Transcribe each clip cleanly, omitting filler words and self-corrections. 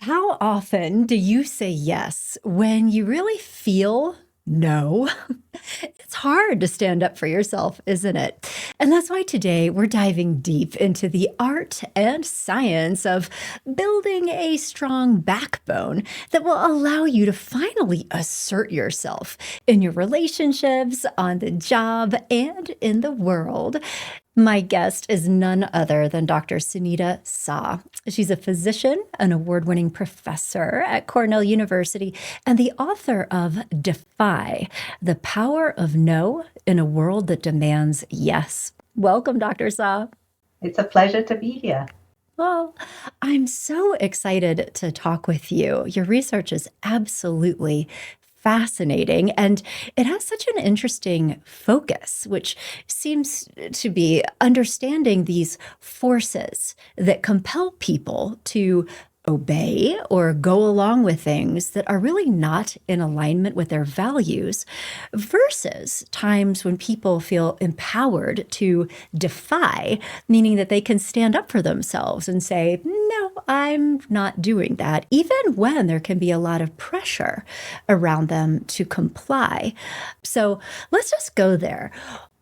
How often do you say yes when you really feel no? It's hard to stand up for yourself, isn't it? And that's why today we're diving deep into the art and science of building a strong backbone that will allow you to finally assert yourself in your relationships, on the job, and in the world. My guest is none other than Dr. Sunita Sah. She's a physician, an award winning professor at Cornell University, and the author of Defy: The Power of No in a World That Demands Yes. Welcome, Dr. Sah. It's a pleasure to be here. Well, I'm so excited to talk with you. Your research is absolutely fascinating, and it has such an interesting focus, which seems to be understanding these forces that compel people to obey or go along with things that are really not in alignment with their values, versus times when people feel empowered to defy, meaning that they can stand up for themselves and say, no, I'm not doing that, even when there can be a lot of pressure around them to comply. So let's just go there.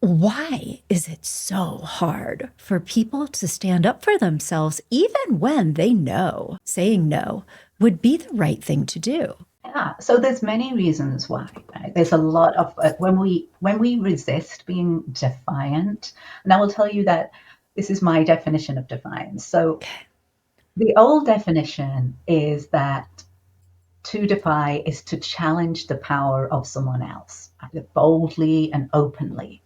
Why is it so hard for people to stand up for themselves, even when they know saying no would be the right thing to do? Yeah, so there's many reasons why. Right? There's a lot of when we resist being defiant, and I will tell you that this is my definition of defiance. So the old definition is that to defy is to challenge the power of someone else, either boldly and openly.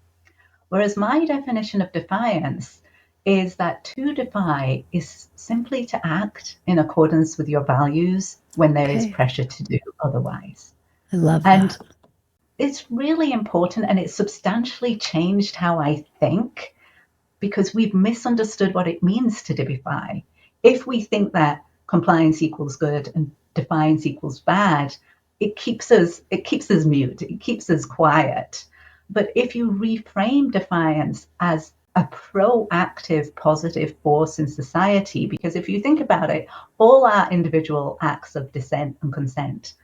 Whereas my definition of defiance is that to defy is simply to act in accordance with your values when there is Okay, pressure to do otherwise. I love And that. it's really important and it's substantially changed how I think because we've misunderstood what it means to defy. If we think that compliance equals good and defiance equals bad, it keeps us mute, it keeps us quiet. But if you reframe defiance as a proactive, positive force in society, because if you think about it, all our individual acts of dissent and consent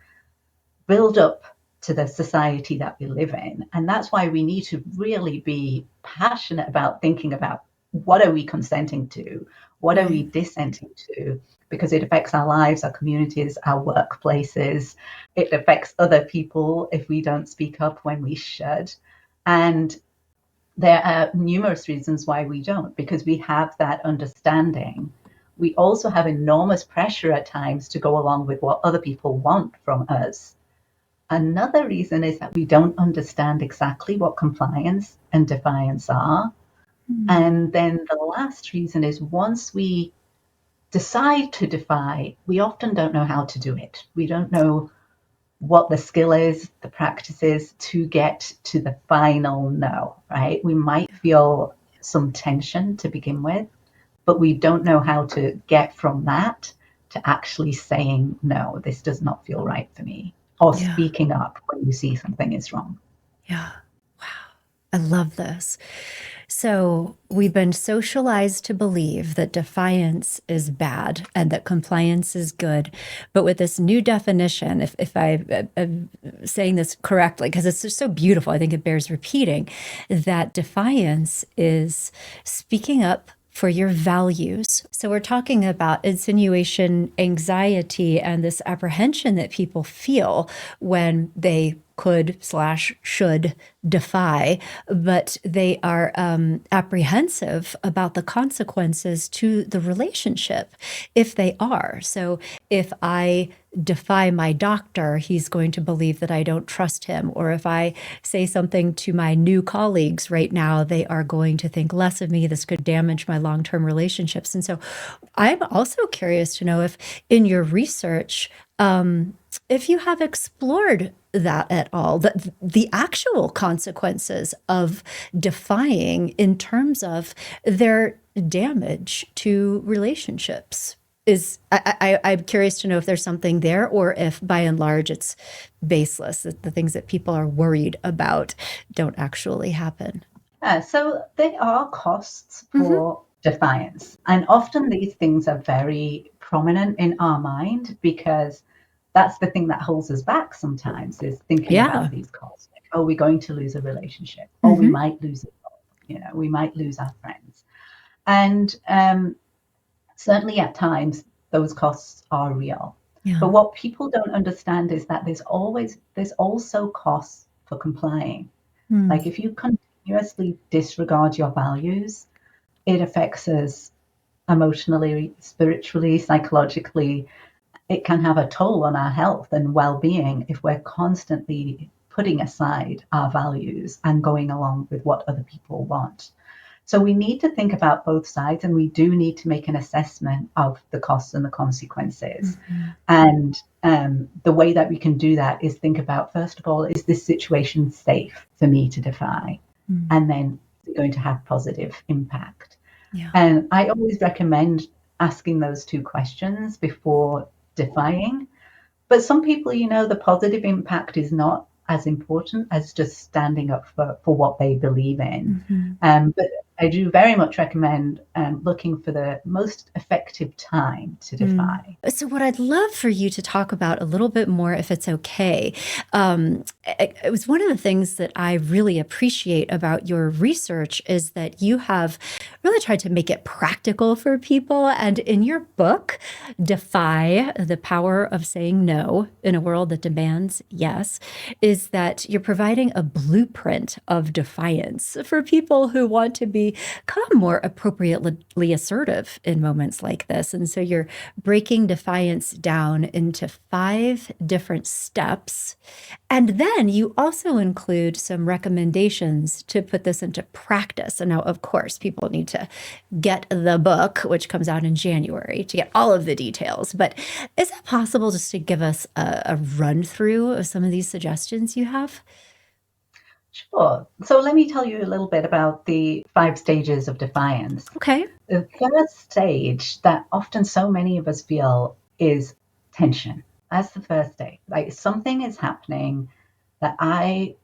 build up to the society that we live in. And that's why we need to really be passionate about thinking about what are we consenting to? What are Right. we dissenting to? Because it affects our lives, our communities, our workplaces. It affects other people if we don't speak up when we should. And there are numerous reasons why we don't, because we have that understanding. We also have enormous pressure at times to go along with what other people want from us. Another reason is that we don't understand exactly what compliance and defiance are. Hmm. And then the last reason is once we decide to defy, we often don't know how to do it. We don't know what the skill is, the practice is to get to the final no, right? We might feel some tension to begin with, but we don't know how to get from that to actually saying, no, this does not feel right for me, or Yeah. speaking up when you see something is wrong. Yeah. Wow. I love this. So, we've been socialized to believe that defiance is bad and that compliance is good. But with this new definition, if am saying this correctly, because it's just so beautiful, I think it bears repeating, that defiance is speaking up for your values. So, we're talking about insinuation, anxiety, and this apprehension that people feel when they could slash should defy, but they are apprehensive about the consequences to the relationship if they are. So if I defy my doctor, he's going to believe that I don't trust him. Or if I say something to my new colleagues right now, they are going to think less of me. This could damage my long term relationships. And so I'm also curious to know if in your research, if you have explored that at all, the actual consequences of defying in terms of their damage to relationships. I'm curious to know if there's something there or if by and large it's baseless, that the things that people are worried about don't actually happen. Yeah, so there are costs Hmm. for defiance, and often these things are very prominent in our mind because that's the thing that holds us back sometimes is thinking Yeah. about these costs. Like, oh, we're going to lose a relationship. Oh, we Hmm. might lose a job. We might lose our friends. And certainly at times, those costs are real. Yeah. But what people don't understand is that there's also costs for complying. Mm. Like if you continuously disregard your values, it affects us emotionally, spiritually, psychologically. It can have a toll on our health and well-being if we're constantly putting aside our values and going along with what other people want. So we need to think about both sides, and we do need to make an assessment of the costs and the consequences. Mhm. And the way that we can do that is think about, first of all, is this situation safe for me to defy? Mm. And then is it going to have positive impact? Yeah. And I always recommend asking those two questions before defying. But some people, the positive impact is not as important as just standing up for what they believe in. Mhm. But I do very much recommend looking for the most effective time to Mm. defy. So, what I'd love for you to talk about a little bit more, if it's okay, it was one of the things that I really appreciate about your research is that you have really tried to make it practical for people. And in your book, Defy the Power of Saying No in a World That Demands Yes, is that you're providing a blueprint of defiance for people who want to become more appropriately assertive in moments like this. And so you're breaking defiance down into 5 different steps. And then you also include some recommendations to put this into practice. And now, of course, people need to get the book, which comes out in January, to get all of the details. But is it possible just to give us a run through of some of these suggestions you have? Sure. So let me tell you a little bit about the 5 stages of defiance. Okay. The first stage that often so many of us feel is tension. That's the first stage. Like something is happening that I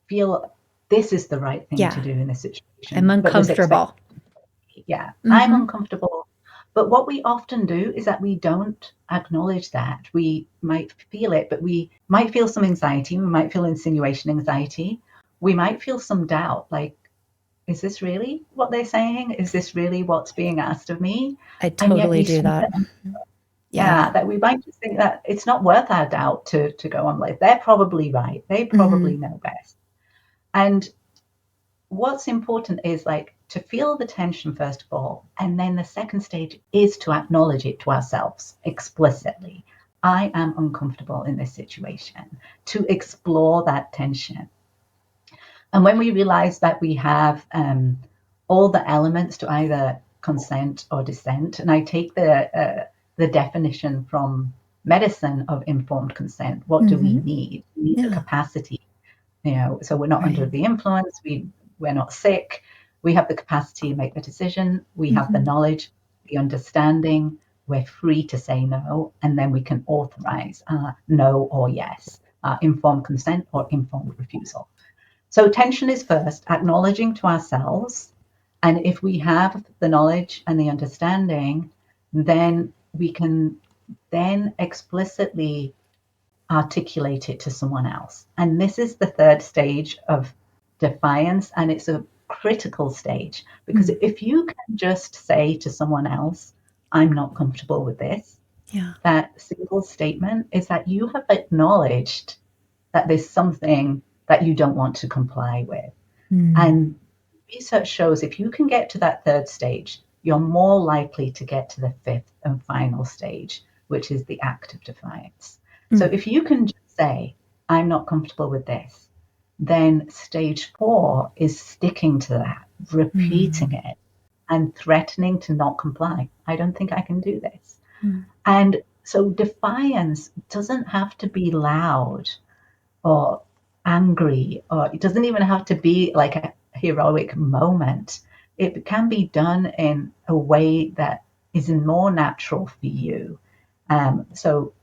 feel this is the right thing to Yeah. do in this I'm situation, but was expected. uncomfortable. Yeah, I'm Mm-hmm. uncomfortable. But what we often do is that we don't acknowledge that. We might feel it, but we might feel some anxiety. We might feel insinuation anxiety. We might feel some doubt, like, is this really what they're saying? Is this really what's being asked of me? I And yet totally we do that. sweeten, Yeah. yeah, that we might just think that it's not worth our doubt to go on with. They're probably right. They Mm-hmm. probably know best. And what's important is like to feel the tension first of all, and then the second stage is to acknowledge it to ourselves explicitly. I am uncomfortable in this situation, to explore that tension. And when we realize that we have all the elements to either consent or dissent, and I take the definition from medicine of informed consent. What do we Mm-hmm. need? We need the Yeah. capacity, so we're not under Right. the influence. We're not sick. We have the capacity to make the decision. We have the Mm-hmm. knowledge, the understanding. We're free to say no, and then we can authorize no or yes, informed consent or informed refusal. So tension is first, acknowledging to ourselves. And if we have the knowledge and the understanding, then we can then explicitly articulate it to someone else. And this is the third stage of defiance. And it's a critical stage because Mm. if you can just say to someone else, I'm not comfortable with this, Yeah. that single statement is that you have acknowledged that there's something that you don't want to comply with. Mm. And research shows if you can get to that third stage, you're more likely to get to the fifth and final stage, which is the act of defiance. So Mm. if you can just say, I'm not comfortable with this, then stage 4 is sticking to that, repeating Mm. it, and threatening to not comply. I don't think I can do this. Mm. And so defiance doesn't have to be loud or angry, or it doesn't even have to be like a heroic moment. It can be done in a way that is more natural for you. So,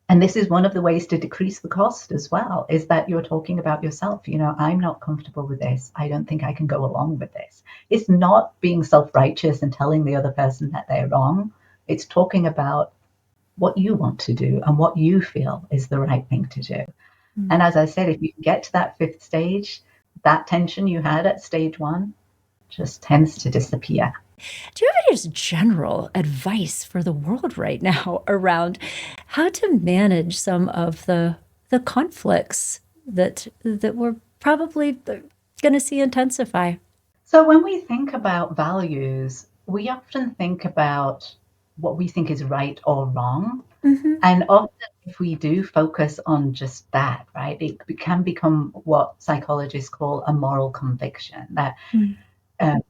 and this is one of the ways to decrease the cost as well, is that you're talking about yourself. I'm not comfortable with this. I don't think I can go along with this. It's not being self righteous and telling the other person that they're wrong. It's talking about what you want to do and what you feel is the right thing to do. And as I said, if you can get to that fifth stage, that tension you had at stage one just tends to disappear. Do you have any just general advice for the world right now around how to manage some of the conflicts that we're probably going to see intensify? So when we think about values, we often think about what we think is right or wrong. Mm-hmm. And often, if we do focus on just that, right, it can become what psychologists call a moral conviction that um,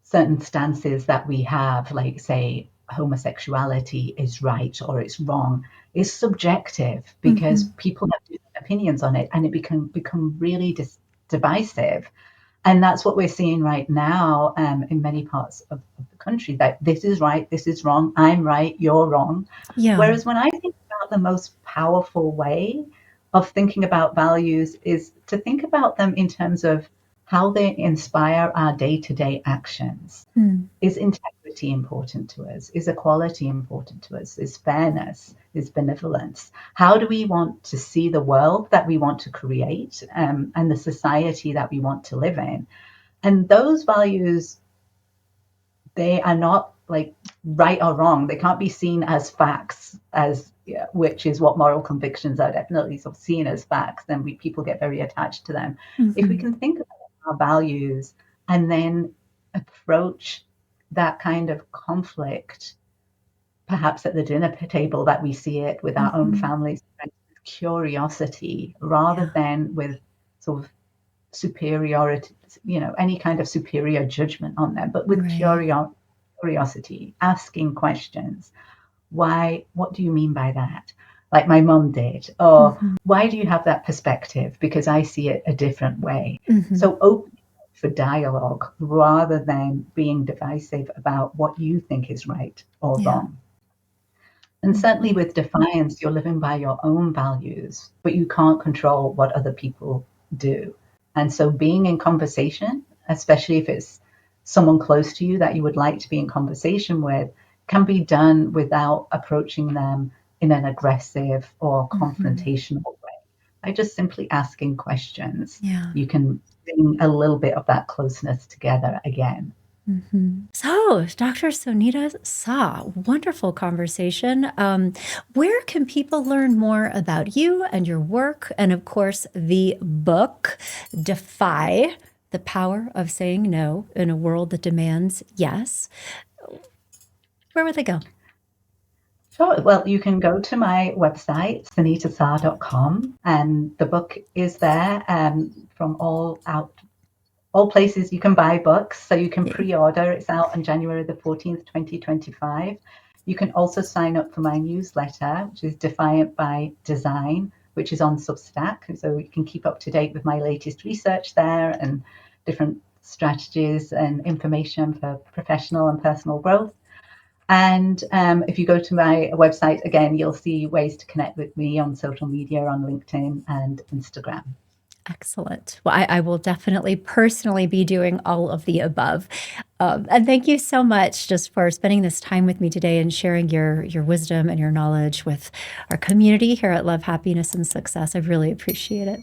certain stances that we have, like, say, homosexuality is right or it's wrong, is subjective because Mm-hmm. people have different opinions on it and it can become really divisive. And that's what we're seeing right now in many parts of the country, that this is right, this is wrong, I'm right, you're wrong. Yeah. Whereas when I think about the most powerful way of thinking about values is to think about them in terms of how they inspire our day-to-day actions. Mm. Is integrity important to us? Is equality important to us? Is fairness? Is benevolence? How do we want to see the world that we want to create, and the society that we want to live in? And those values, they are not like right or wrong. They can't be seen as facts, as yeah, which is what moral convictions are definitely sort of seen as facts. Then people get very attached to them. If we Mm-hmm. can think about our values and then approach that kind of conflict, perhaps at the dinner table that we see it with our own Mm-hmm. families, with curiosity rather Yeah. than with sort of superiority, any kind of superior judgment on them, but with Right. curiosity, asking questions. Why? What do you mean by that? Like my mum did. Or Mm-hmm. why do you have that perspective? Because I see it a different way. Mm-hmm. So open for dialogue rather than being divisive about what you think is right or Yeah. wrong. And certainly Mm-hmm. with defiance, you're living by your own values, but you can't control what other people do. And so being in conversation, especially if it's someone close to you that you would like to be in conversation with, can be done without approaching them in an aggressive or Mm-hmm. confrontational way. By just simply asking questions, Yeah. you can bring a little bit of that closeness together again. Mm-hmm. So, Dr. Sunita Sah, wonderful conversation. Where can people learn more about you and your work? And of course, the book, Defy, The Power of Saying No in a World That Demands Yes. Where would they go? Sure. Well, you can go to my website, sunitasah.com, and the book is there from all places you can buy books. So you can Yeah. pre-order. It's out on January the 14th, 2025. You can also sign up for my newsletter, which is Defiant by Design, which is on Substack. So you can keep up to date with my latest research there and different strategies and information for professional and personal growth. And if you go to my website again, you'll see ways to connect with me on social media, on LinkedIn and Instagram. Excellent. Well, I will definitely personally be doing all of the above. And thank you so much just for spending this time with me today and sharing your wisdom and your knowledge with our community here at Love, Happiness, and Success. I really appreciate it.